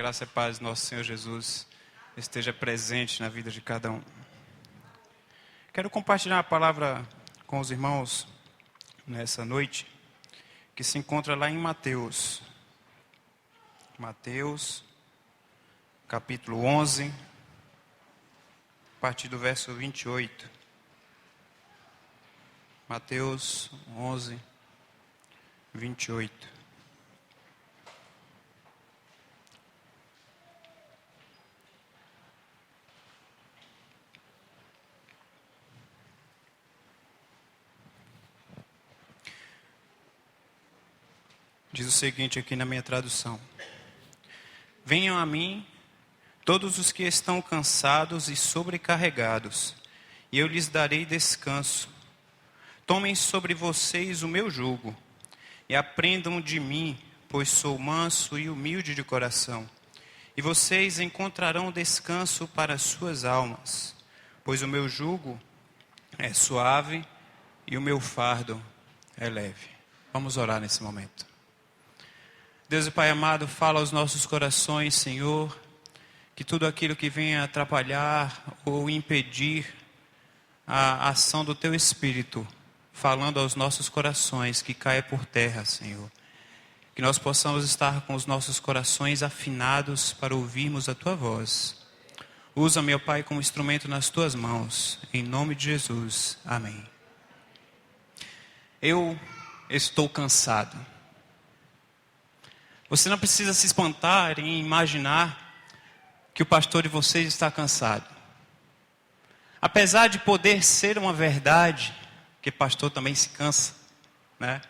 graça e paz do nosso Senhor Jesus esteja presente na vida de cada um. Quero compartilhar a palavra com os irmãos nessa noite, que se encontra lá em Mateus. Mateus, capítulo 11, a partir do verso 28. Mateus 11, 28. Diz o seguinte aqui na minha tradução: Venham a mim todos os que estão cansados e sobrecarregados, e eu lhes darei descanso. Tomem sobre vocês o meu jugo, e aprendam de mim, pois sou manso e humilde de coração. E vocês encontrarão descanso para as suas almas, pois o meu jugo é suave e o meu fardo é leve. Vamos orar nesse momento. Deus e Pai amado, fala aos nossos corações, Senhor, que tudo aquilo que venha atrapalhar ou impedir a ação do Teu Espírito, falando aos nossos corações, que caia por terra, Senhor. Que nós possamos estar com os nossos corações afinados para ouvirmos a Tua voz. Usa, meu Pai, como instrumento nas Tuas mãos, em nome de Jesus. Amém. Eu estou cansado. Você não precisa se espantar em imaginar que o pastor de vocês está cansado. Apesar de poder ser uma verdade, que pastor também se cansa, né?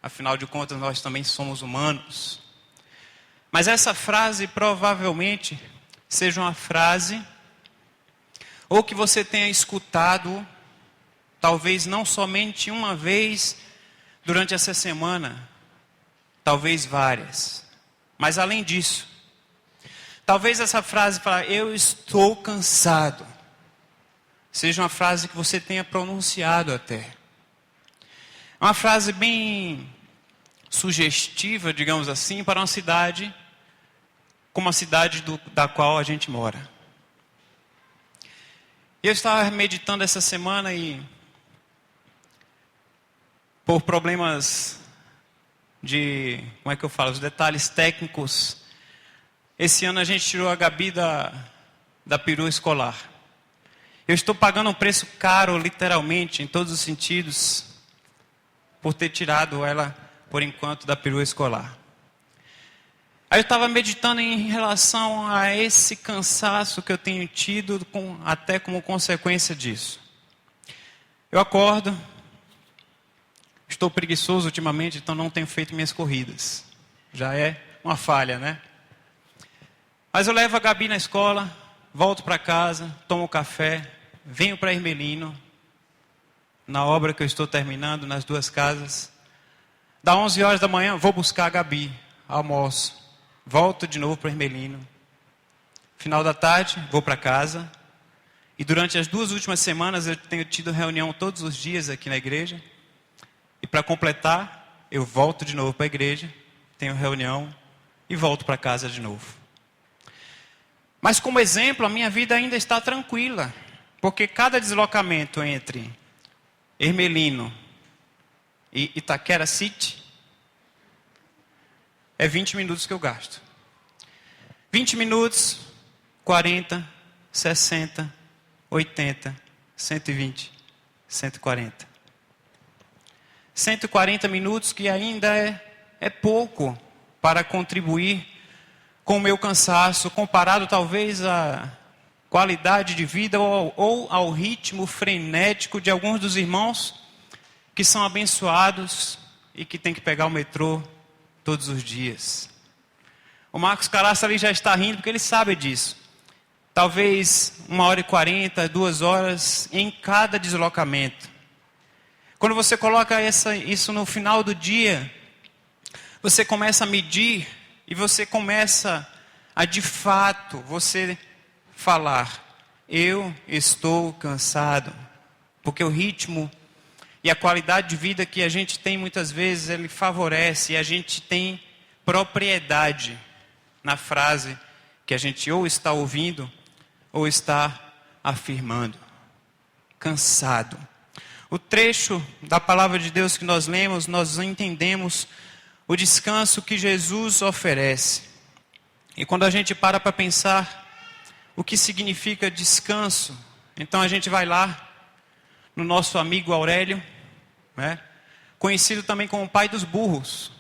Afinal de contas, nós também somos humanos. Mas essa frase provavelmente seja uma frase, ou que você tenha escutado, talvez não somente uma vez durante essa semana, talvez várias. Mas além disso, talvez essa frase fala, eu estou cansado, seja uma frase que você tenha pronunciado até. Uma frase bem sugestiva, digamos assim, para uma cidade como a cidade da qual a gente mora. Eu estava meditando essa semana e, por problemas de, como é que eu falo, os detalhes técnicos, esse ano a gente tirou a Gabi da perua escolar. Eu estou pagando um preço caro, literalmente, em todos os sentidos, por ter tirado ela, por enquanto, da perua escolar. Aí eu estava meditando em relação a esse cansaço que eu tenho tido, até como consequência disso. Eu acordo, estou preguiçoso ultimamente, então não tenho feito minhas corridas. Já é uma falha, né? Mas eu levo a Gabi na escola, volto para casa, tomo café, venho para Hermelino, na obra que eu estou terminando, nas duas casas. Dá 11 horas da manhã, vou buscar a Gabi, almoço, volto de novo para Hermelino. Final da tarde, vou para casa. E durante as 2 últimas semanas eu tenho tido reunião todos os dias aqui na igreja. E para completar, eu volto de novo para a igreja, tenho reunião e volto para casa de novo. Mas como exemplo, a minha vida ainda está tranquila, porque cada deslocamento entre Hermelino e Itaquera City é 20 minutos que eu gasto. 20 minutos, 40, 60, 80, 120, 140. 140 minutos que ainda é pouco para contribuir com o meu cansaço, comparado talvez à qualidade de vida ou ao ritmo frenético de alguns dos irmãos que são abençoados e que tem que pegar o metrô todos os dias. O Marcos Caraça ali já está rindo porque ele sabe disso. Talvez 1h40, 2 horas em cada deslocamento. Quando você coloca isso no final do dia, você começa a medir e você começa a, de fato, você falar, eu estou cansado. Porque o ritmo e a qualidade de vida que a gente tem muitas vezes, ele favorece e a gente tem propriedade na frase, que a gente ou está ouvindo ou está afirmando. Cansado. O trecho da palavra de Deus que nós lemos, nós entendemos o descanso que Jesus oferece. E quando a gente para pensar o que significa descanso, então a gente vai lá no nosso amigo Aurélio, né? Conhecido também como o pai dos burros.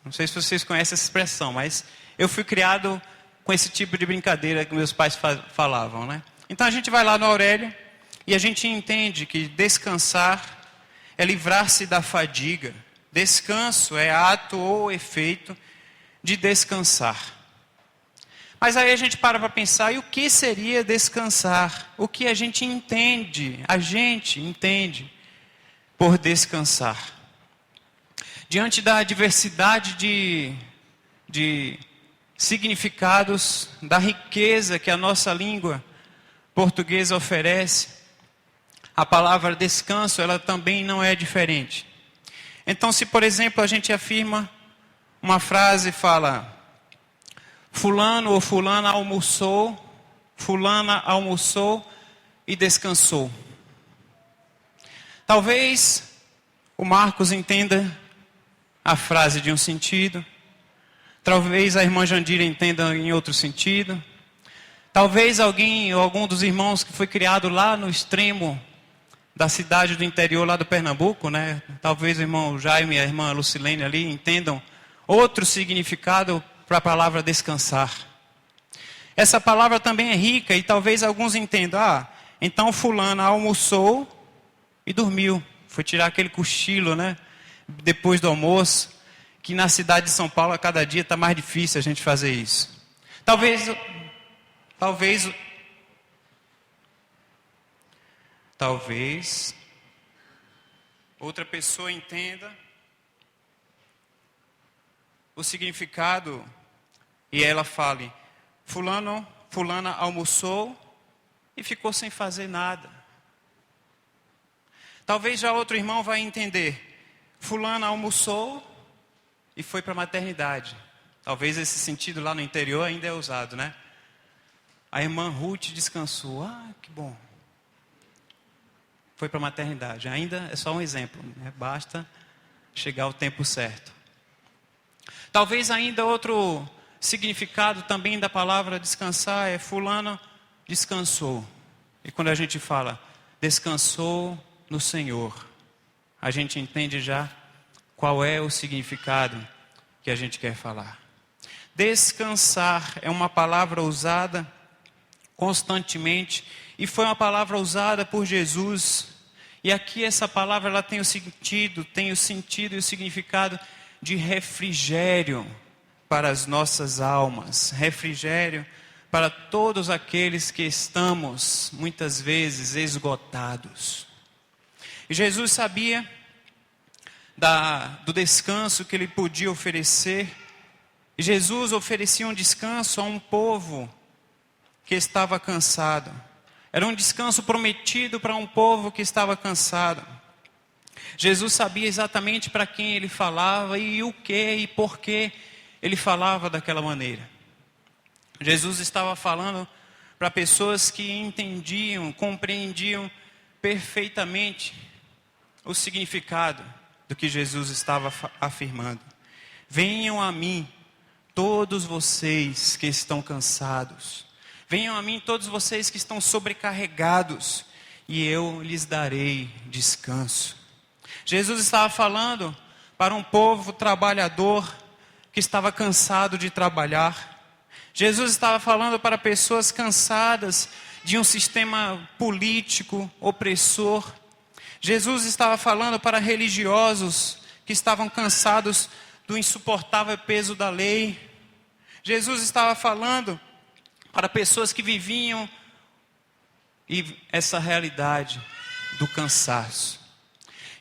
Não sei se vocês conhecem essa expressão, mas eu fui criado com esse tipo de brincadeira que meus pais falavam, né? Então a gente vai lá no Aurélio e a gente entende que descansar é livrar-se da fadiga. Descanso é ato ou efeito de descansar. Mas aí a gente para pensar, e o que seria descansar? O que a gente entende por descansar? Diante da diversidade de significados, da riqueza que a nossa língua portuguesa oferece, a palavra descanso, ela também não é diferente. Então, se por exemplo a gente afirma uma frase e fala: fulano ou fulana almoçou e descansou. Talvez o Marcos entenda a frase de um sentido, talvez a irmã Jandira entenda em outro sentido, talvez alguém ou algum dos irmãos que foi criado lá no extremo da cidade do interior, lá do Pernambuco, né? Talvez o irmão Jaime e a irmã Lucilene ali entendam outro significado para a palavra descansar. Essa palavra também é rica e talvez alguns entendam, então fulano almoçou e dormiu, foi tirar aquele cochilo, né? Depois do almoço, que na cidade de São Paulo a cada dia está mais difícil a gente fazer isso. Talvez outra pessoa entenda o significado e ela fale: fulana almoçou e ficou sem fazer nada. Talvez já outro irmão vai entender: fulana almoçou e foi para a maternidade. Talvez esse sentido lá no interior ainda é usado, né? A irmã Ruth descansou. Que bom. Foi para a maternidade. Ainda é só um exemplo, né? Basta chegar ao tempo certo. Talvez ainda outro significado também da palavra descansar é: fulano descansou. E quando a gente fala descansou no Senhor, a gente entende já qual é o significado que a gente quer falar. Descansar é uma palavra usada constantemente e foi uma palavra usada por Jesus. E aqui essa palavra ela tem o sentido e o significado de refrigério para as nossas almas, refrigério para todos aqueles que estamos muitas vezes esgotados. E Jesus sabia do descanso que ele podia oferecer. E Jesus oferecia um descanso a um povo que estava cansado. Era um descanso prometido para um povo que estava cansado. Jesus sabia exatamente para quem ele falava e o que e por que ele falava daquela maneira. Jesus estava falando para pessoas que entendiam, compreendiam perfeitamente o significado do que Jesus estava afirmando. Venham a mim, todos vocês que estão cansados. Venham a mim, todos vocês que estão sobrecarregados, e eu lhes darei descanso. Jesus estava falando para um povo trabalhador que estava cansado de trabalhar. Jesus estava falando para pessoas cansadas de um sistema político opressor. Jesus estava falando para religiosos que estavam cansados do insuportável peso da lei. Jesus estava falando para pessoas que viviam essa realidade do cansaço.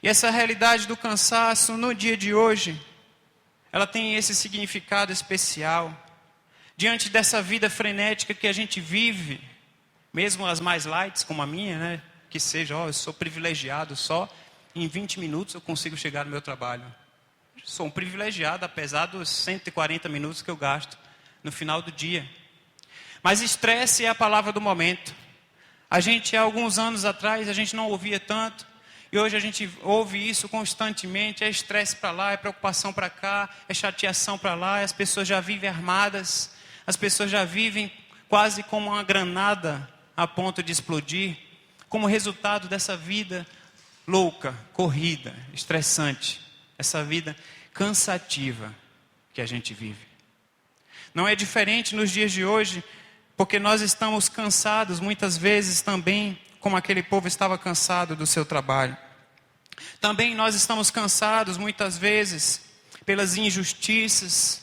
E essa realidade do cansaço no dia de hoje, ela tem esse significado especial. Diante dessa vida frenética que a gente vive, mesmo as mais lights como a minha, né? Que seja, eu sou privilegiado, só em 20 minutos eu consigo chegar no meu trabalho. Sou um privilegiado, apesar dos 140 minutos que eu gasto no final do dia. Mas estresse é a palavra do momento. A gente, há alguns anos atrás, a gente não ouvia tanto. E hoje a gente ouve isso constantemente. É estresse para lá, é preocupação para cá, é chateação para lá. As pessoas já vivem armadas. As pessoas já vivem quase como uma granada a ponto de explodir. Como resultado dessa vida louca, corrida, estressante. Essa vida cansativa que a gente vive. Não é diferente nos dias de hoje, porque nós estamos cansados muitas vezes também, como aquele povo estava cansado do seu trabalho. Também nós estamos cansados muitas vezes pelas injustiças.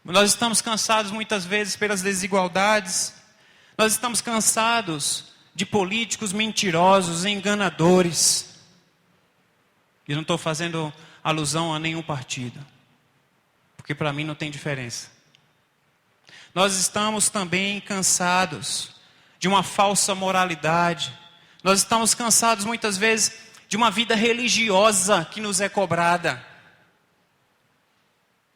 Nós estamos cansados muitas vezes pelas desigualdades. Nós estamos cansados de políticos mentirosos, enganadores. E não estou fazendo alusão a nenhum partido, porque para mim não tem diferença. Nós estamos também cansados de uma falsa moralidade. Nós estamos cansados muitas vezes de uma vida religiosa que nos é cobrada.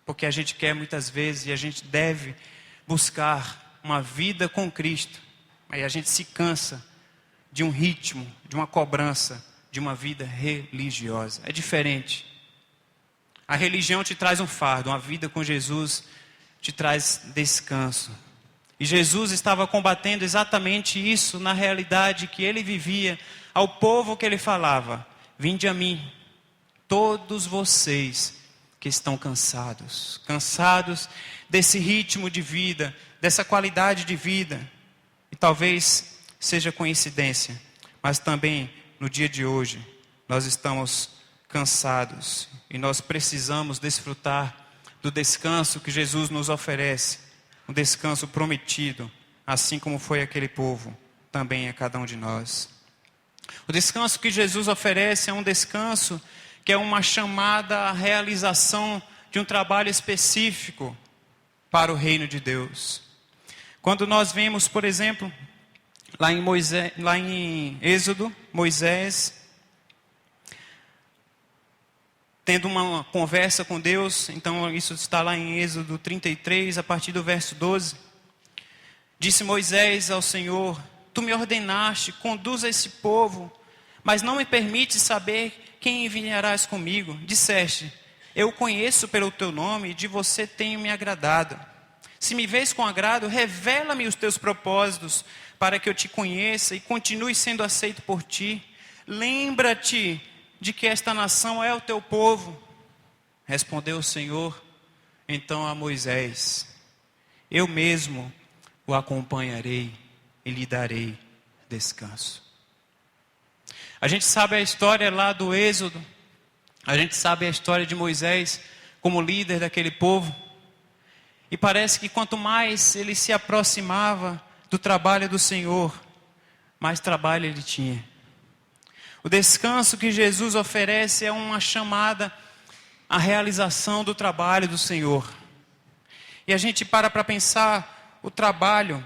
Porque a gente quer muitas vezes e a gente deve buscar uma vida com Cristo. Aí a gente se cansa de um ritmo, de uma cobrança, de uma vida religiosa. É diferente. A religião te traz um fardo, uma vida com Jesus te traz descanso. E Jesus estava combatendo exatamente isso na realidade que ele vivia, ao povo que ele falava: vinde a mim, todos vocês que estão cansados desse ritmo de vida, dessa qualidade de vida. E talvez seja coincidência, mas também no dia de hoje nós estamos cansados e nós precisamos desfrutar do descanso que Jesus nos oferece, um descanso prometido, assim como foi aquele povo, também a cada um de nós. O descanso que Jesus oferece é um descanso que é uma chamada à realização de um trabalho específico para o reino de Deus. Quando nós vemos, por exemplo, lá em Êxodo, Moisés tendo uma conversa com Deus, então isso está lá em Êxodo 33, a partir do verso 12. Disse Moisés ao Senhor: tu me ordenaste, conduza esse povo, mas não me permite saber quem enviarás comigo. Disseste: eu o conheço pelo teu nome e de você tenho me agradado. Se me vês com agrado, revela-me os teus propósitos, para que eu te conheça e continue sendo aceito por ti. Lembra-te de que esta nação é o teu povo. Respondeu o Senhor então a Moisés: eu mesmo o acompanharei e lhe darei descanso. A gente sabe a história lá do Êxodo, a gente sabe a história de Moisés como líder daquele povo, e parece que quanto mais ele se aproximava do trabalho do Senhor, mais trabalho ele tinha. O descanso que Jesus oferece é uma chamada à realização do trabalho do Senhor. E a gente para pensar, o trabalho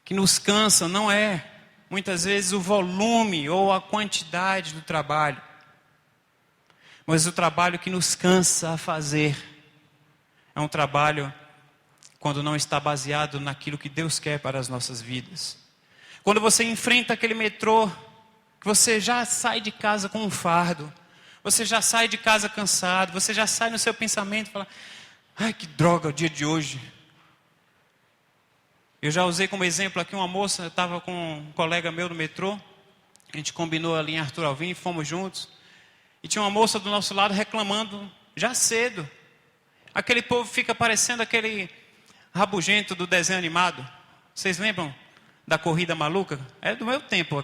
que nos cansa não é, muitas vezes, o volume ou a quantidade do trabalho, mas o trabalho que nos cansa a fazer. É um trabalho quando não está baseado naquilo que Deus quer para as nossas vidas. Quando você enfrenta aquele metrô, que você já sai de casa com um fardo, você já sai de casa cansado, você já sai no seu pensamento e fala: ai, que droga o dia de hoje. Eu já usei como exemplo aqui uma moça, eu estava com um colega meu no metrô, a gente combinou ali em Arthur Alvim, fomos juntos, e tinha uma moça do nosso lado reclamando já cedo. Aquele povo fica parecendo aquele rabugento do desenho animado. Vocês lembram da Corrida Maluca? É do meu tempo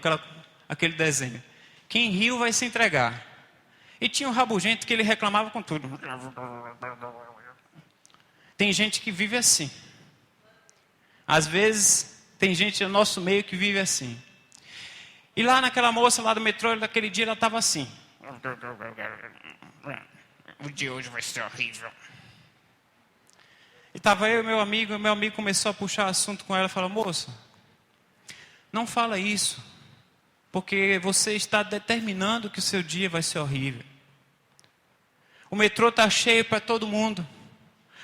aquele desenho. Quem riu vai se entregar. E tinha um rabugento que ele reclamava com tudo. Tem gente que vive assim. Às vezes tem gente no nosso meio que vive assim. E lá naquela moça lá do metrô, naquele dia ela estava assim: o dia hoje vai ser horrível. E estava eu e meu amigo começou a puxar assunto com ela, falou: moça, não fala isso, porque você está determinando que o seu dia vai ser horrível. O metrô está cheio para todo mundo,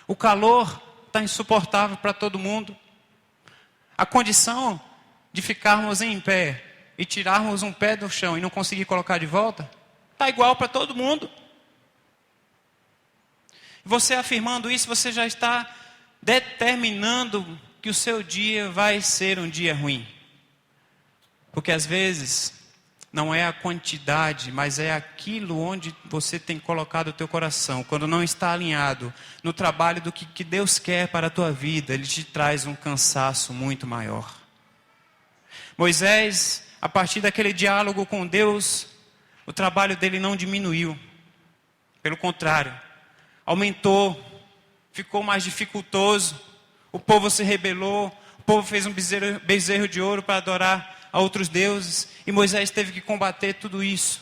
o calor está insuportável para todo mundo. A condição de ficarmos em pé e tirarmos um pé do chão e não conseguir colocar de volta, está igual para todo mundo. Você afirmando isso, você já está determinando que o seu dia vai ser um dia ruim. Porque às vezes não é a quantidade, mas é aquilo onde você tem colocado o teu coração. Quando não está alinhado no trabalho do que Deus quer para a tua vida, Ele te traz um cansaço muito maior. Moisés, a partir daquele diálogo com Deus, o trabalho dele não diminuiu. Pelo contrário, aumentou, ficou mais dificultoso. O povo se rebelou, o povo fez um bezerro de ouro para adorar a outros deuses, e Moisés teve que combater tudo isso,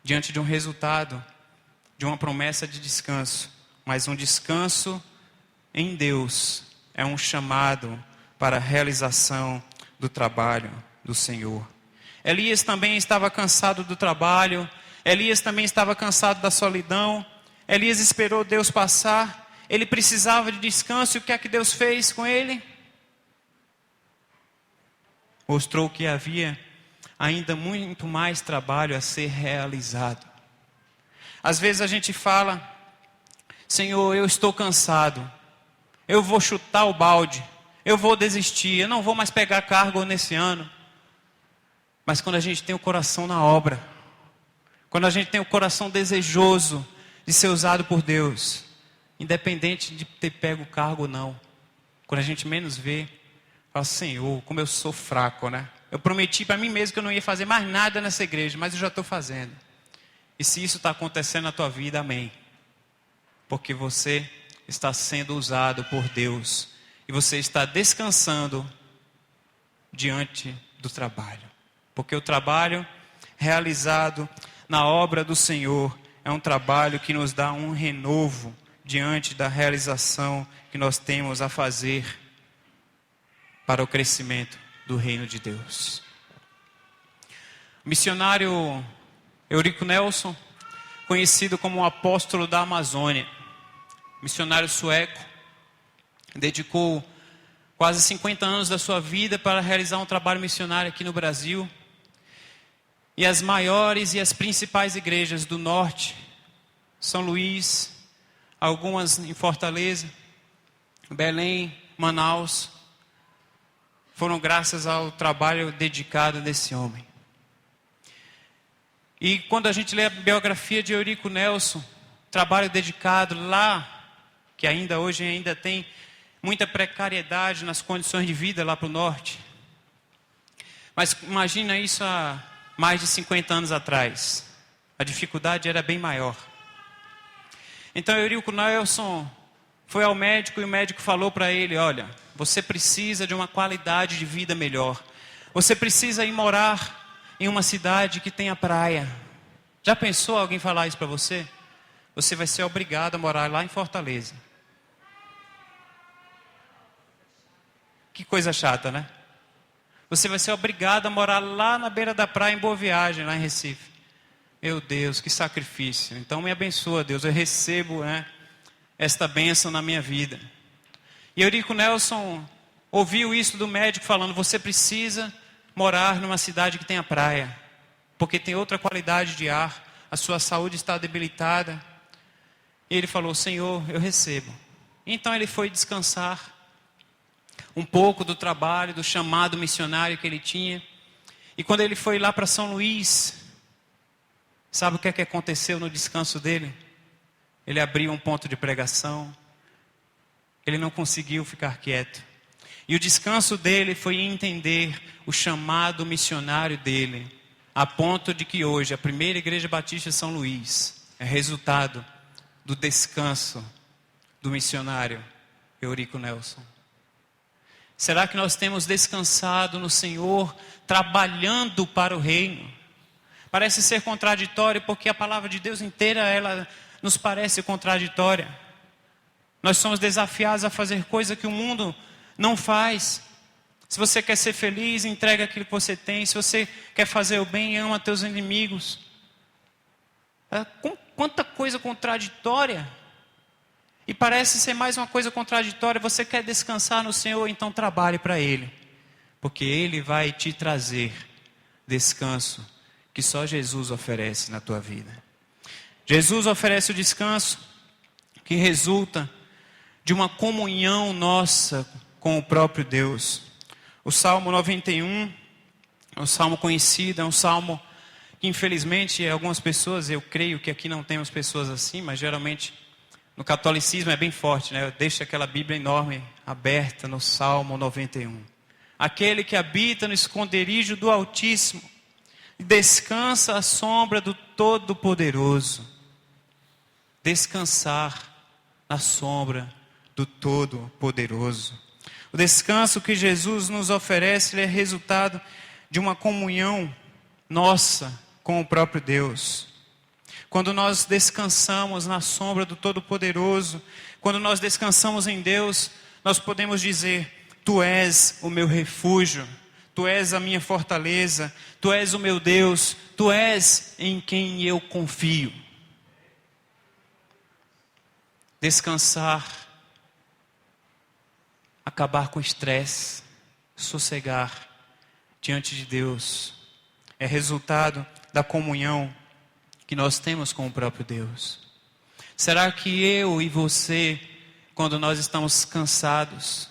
diante de um resultado, de uma promessa de descanso. Mas um descanso em Deus é um chamado para a realização do trabalho do Senhor. Elias também estava cansado do trabalho, Elias também estava cansado da solidão, Elias esperou Deus passar, ele precisava de descanso, e o que é que Deus fez com ele? Mostrou que havia ainda muito mais trabalho a ser realizado. Às vezes a gente fala: Senhor, eu estou cansado, eu vou chutar o balde, eu vou desistir, eu não vou mais pegar cargo nesse ano. Mas quando a gente tem o coração na obra, quando a gente tem o coração desejoso de ser usado por Deus, independente de ter pego o cargo ou não, quando a gente menos vê, fala: Senhor, como eu sou fraco, né? Eu prometi para mim mesmo que eu não ia fazer mais nada nessa igreja, mas eu já estou fazendo. E se isso está acontecendo na tua vida, amém. Porque você está sendo usado por Deus. E você está descansando diante do trabalho. Porque o trabalho realizado na obra do Senhor é um trabalho que nos dá um renovo diante da realização que nós temos a fazer para o crescimento do reino de Deus. O missionário Eurico Nelson, conhecido como o apóstolo da Amazônia, missionário sueco, dedicou quase 50 anos da sua vida para realizar um trabalho missionário aqui no Brasil. E as maiores e as principais igrejas do norte, São Luís, algumas em Fortaleza, Belém, Manaus, foram graças ao trabalho dedicado desse homem. E quando a gente lê a biografia de Eurico Nelson, trabalho dedicado lá, que ainda hoje ainda tem muita precariedade nas condições de vida lá para o norte. Mas imagina isso há mais de 50 anos atrás. A dificuldade era bem maior. Então Eurico Nelson foi ao médico e o médico falou para ele: olha, você precisa de uma qualidade de vida melhor. Você precisa ir morar em uma cidade que tenha praia. Já pensou alguém falar isso para você? Você vai ser obrigado a morar lá em Fortaleza. Que coisa chata, né? Você vai ser obrigado a morar lá na beira da praia em Boa Viagem, lá em Recife. Meu Deus, que sacrifício. Então me abençoa, Deus. Eu recebo, esta bênção na minha vida. E Eurico Nelson ouviu isso do médico falando: você precisa morar numa cidade que tenha praia, porque tem outra qualidade de ar, a sua saúde está debilitada. E ele falou: Senhor, eu recebo. Então ele foi descansar um pouco do trabalho, do chamado missionário que ele tinha. E quando ele foi lá para São Luís, sabe o que é que aconteceu no descanso dele? Ele abriu um ponto de pregação. Ele não conseguiu ficar quieto. E o descanso dele foi entender o chamado missionário dele, a ponto de que hoje a primeira igreja batista de São Luís é resultado do descanso do missionário Eurico Nelson. Será que nós temos descansado no Senhor, trabalhando para o reino? Parece ser contraditório, porque a palavra de Deus inteira, ela nos parece contraditória. Nós somos desafiados a fazer coisa que o mundo não faz. Se você quer ser feliz, entrega aquilo que você tem. Se você quer fazer o bem, ama teus inimigos. Quanta coisa contraditória. E parece ser mais uma coisa contraditória. Você quer descansar no Senhor, então trabalhe para Ele. Porque Ele vai te trazer descanso que só Jesus oferece na tua vida. Jesus oferece o descanso que resulta de uma comunhão nossa com o próprio Deus. O Salmo 91 é um salmo conhecido, é um salmo que infelizmente algumas pessoas, eu creio que aqui não temos pessoas assim, mas geralmente no catolicismo é bem forte, né? Deixa aquela Bíblia enorme aberta no Salmo 91. Aquele que habita no esconderijo do Altíssimo e descansa à sombra do Todo-Poderoso. Descansar na sombra do Todo-Poderoso. O descanso que Jesus nos oferece é resultado de uma comunhão nossa com o próprio Deus. Quando nós descansamos na sombra do Todo-Poderoso, quando nós descansamos em Deus, nós podemos dizer: Tu és o meu refúgio, Tu és a minha fortaleza, Tu és o meu Deus, Tu és em quem eu confio. Descansar, acabar com o estresse, sossegar diante de Deus, é resultado da comunhão que nós temos com o próprio Deus. Será que eu e você, quando nós estamos cansados?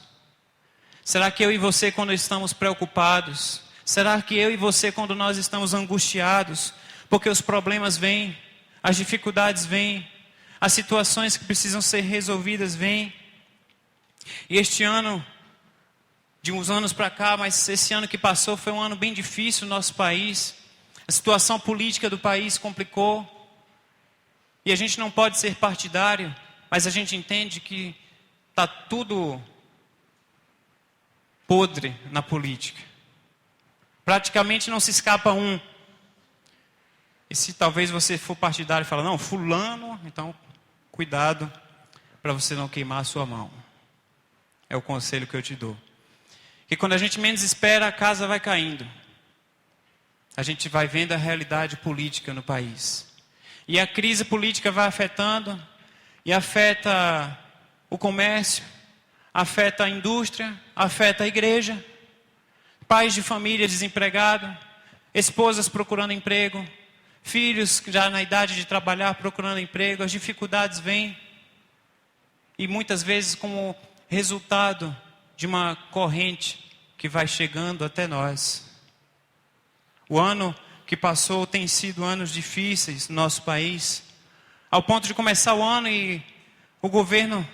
Será que eu e você, quando estamos preocupados? Será que eu e você, quando nós estamos angustiados? Porque os problemas vêm, as dificuldades vêm, as situações que precisam ser resolvidas vêm. E este ano, de uns anos para cá, mas esse ano que passou foi um ano bem difícil no nosso país. A situação política do país complicou. E a gente não pode ser partidário, mas a gente entende que está tudo podre na política. Praticamente não se escapa um. E se talvez você for partidário e falar: não, fulano, então cuidado para você não queimar a sua mão. É o conselho que eu te dou. Que quando a gente menos espera, a casa vai caindo. A gente vai vendo a realidade política no país. E a crise política vai afetando, e afeta o comércio, afeta a indústria, afeta a igreja. Pais de família desempregados, esposas procurando emprego, filhos já na idade de trabalhar procurando emprego. As dificuldades vêm. E muitas vezes como resultado de uma corrente que vai chegando até nós. O ano que passou tem sido anos difíceis no nosso país, ao ponto de começar o ano e o governo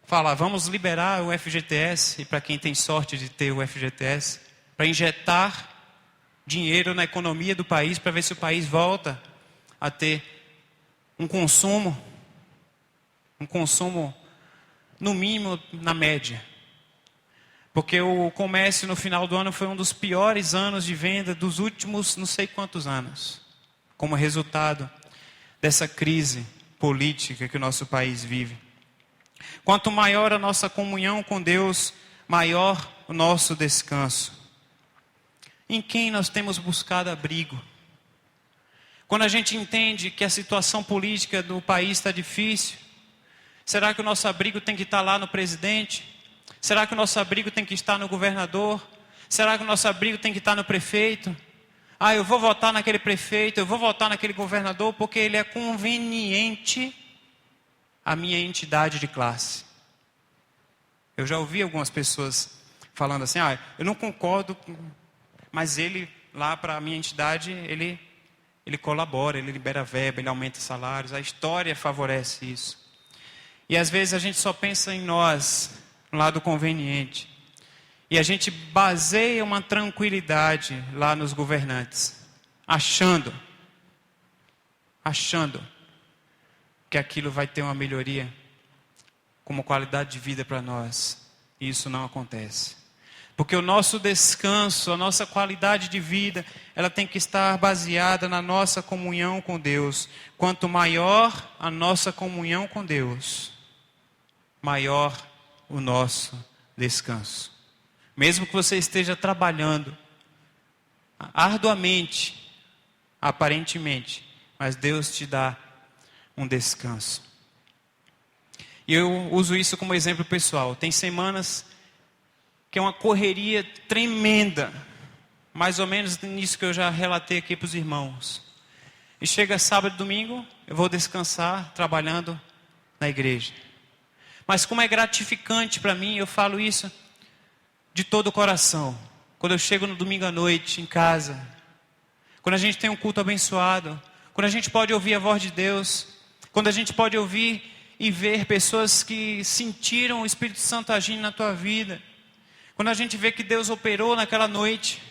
fala: vamos liberar o FGTS, e para quem tem sorte de ter o FGTS, para injetar dinheiro na economia do país, para ver se o país volta a ter um consumo no mínimo na média. Porque o comércio no final do ano foi um dos piores anos de venda dos últimos não sei quantos anos, como resultado dessa crise política que o nosso país vive. Quanto maior a nossa comunhão com Deus, maior o nosso descanso. Em quem nós temos buscado abrigo? Quando a gente entende que a situação política do país está difícil, será que o nosso abrigo tem que estar lá no presidente? Será que o nosso abrigo tem que estar no governador? Será que o nosso abrigo tem que estar no prefeito? Eu vou votar naquele prefeito, eu vou votar naquele governador porque ele é conveniente à minha entidade de classe. Eu já ouvi algumas pessoas falando assim: eu não concordo, mas ele lá para a minha entidade, ele colabora, ele libera verba, ele aumenta salários, a história favorece isso. E às vezes a gente só pensa em nós, no lado conveniente. E a gente baseia uma tranquilidade lá nos governantes, achando que aquilo vai ter uma melhoria como qualidade de vida para nós. E isso não acontece. Porque o nosso descanso, a nossa qualidade de vida, ela tem que estar baseada na nossa comunhão com Deus. Quanto maior a nossa comunhão com Deus, maior o nosso descanso. Mesmo que você esteja trabalhando arduamente, aparentemente, mas Deus te dá um descanso. E eu uso isso como exemplo pessoal. Tem semanas que é uma correria tremenda, mais ou menos nisso que eu já relatei aqui para os irmãos. E chega sábado e domingo, eu vou descansar trabalhando na igreja. Mas como é gratificante para mim, eu falo isso de todo o coração. Quando eu chego no domingo à noite em casa, quando a gente tem um culto abençoado, quando a gente pode ouvir a voz de Deus, quando a gente pode ouvir e ver pessoas que sentiram o Espírito Santo agindo na tua vida, quando a gente vê que Deus operou naquela noite,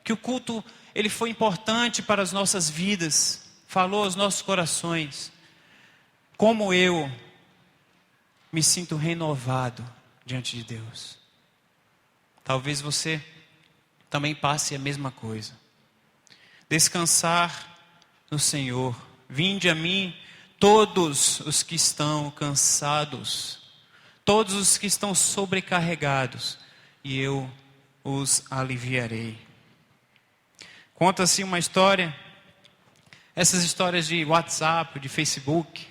que o culto ele foi importante para as nossas vidas, falou aos nossos corações, como eu me sinto renovado diante de Deus. Talvez você também passe a mesma coisa. Descansar no Senhor. Vinde a mim todos os que estão cansados, todos os que estão sobrecarregados, e eu os aliviarei. Conta-se uma história, essas histórias de WhatsApp, de Facebook,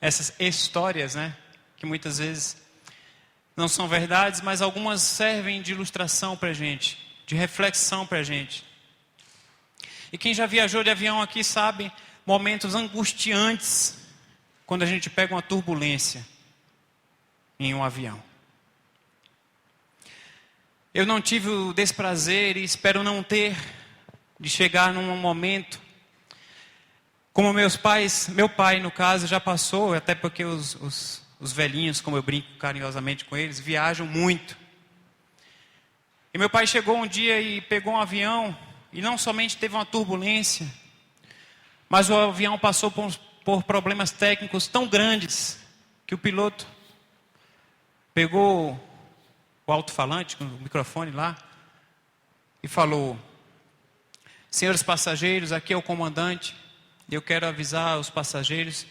essas histórias, né, que muitas vezes não são verdades, mas algumas servem de ilustração para a gente, de reflexão para a gente. E quem já viajou de avião aqui sabe momentos angustiantes quando a gente pega uma turbulência em um avião. Eu não tive o desprazer e espero não ter de chegar num momento como meu pai no caso já passou, até porque os velhinhos, como eu brinco carinhosamente com eles, viajam muito. E meu pai chegou um dia e pegou um avião e não somente teve uma turbulência, mas o avião passou por problemas técnicos tão grandes que o piloto pegou o alto-falante, o microfone lá, e falou: senhores passageiros, aqui é o comandante, e eu quero avisar os passageiros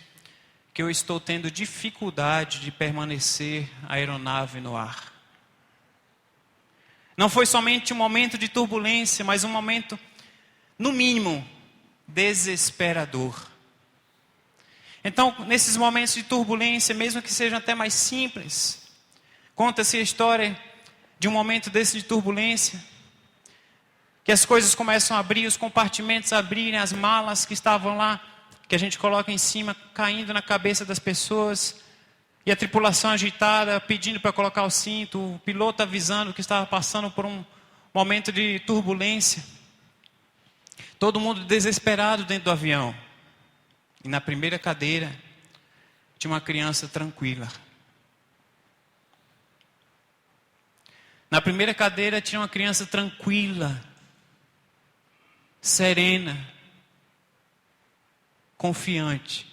que eu estou tendo dificuldade de permanecer a aeronave no ar. Não foi somente um momento de turbulência, mas um momento, no mínimo, desesperador. Então, nesses momentos de turbulência, mesmo que sejam até mais simples, conta-se a história de um momento desse de turbulência, que as coisas começam a abrir, os compartimentos a abrirem, as malas que estavam lá, que a gente coloca em cima, caindo na cabeça das pessoas, e a tripulação agitada, pedindo para colocar o cinto, o piloto avisando que estava passando por um momento de turbulência. Todo mundo desesperado dentro do avião. E na primeira cadeira, tinha uma criança tranquila. Na primeira cadeira tinha uma criança tranquila, serena, confiante.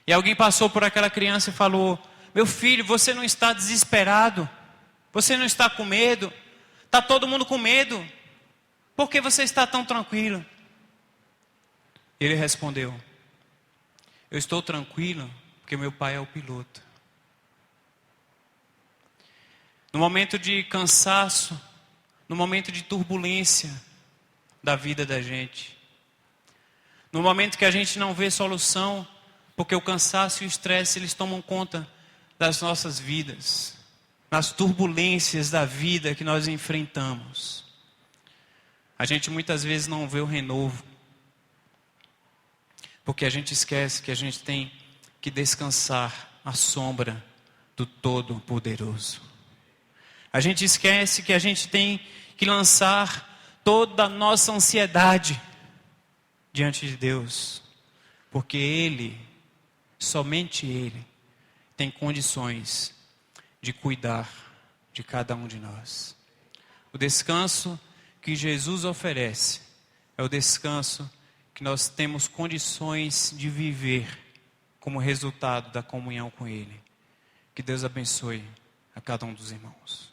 E alguém passou por aquela criança e falou: meu filho, você não está desesperado? Você não está com medo? Está todo mundo com medo. Por que você está tão tranquilo? Ele respondeu: eu estou tranquilo porque meu pai é o piloto. No momento de cansaço, no momento de turbulência da vida da gente, no momento que a gente não vê solução, porque o cansaço e o estresse, eles tomam conta das nossas vidas, nas turbulências da vida que nós enfrentamos, a gente muitas vezes não vê o renovo, porque a gente esquece que a gente tem que descansar à sombra do Todo-Poderoso. A gente esquece que a gente tem que lançar toda a nossa ansiedade diante de Deus, porque Ele, somente Ele, tem condições de cuidar de cada um de nós. O descanso que Jesus oferece é o descanso que nós temos condições de viver como resultado da comunhão com Ele. Que Deus abençoe a cada um dos irmãos.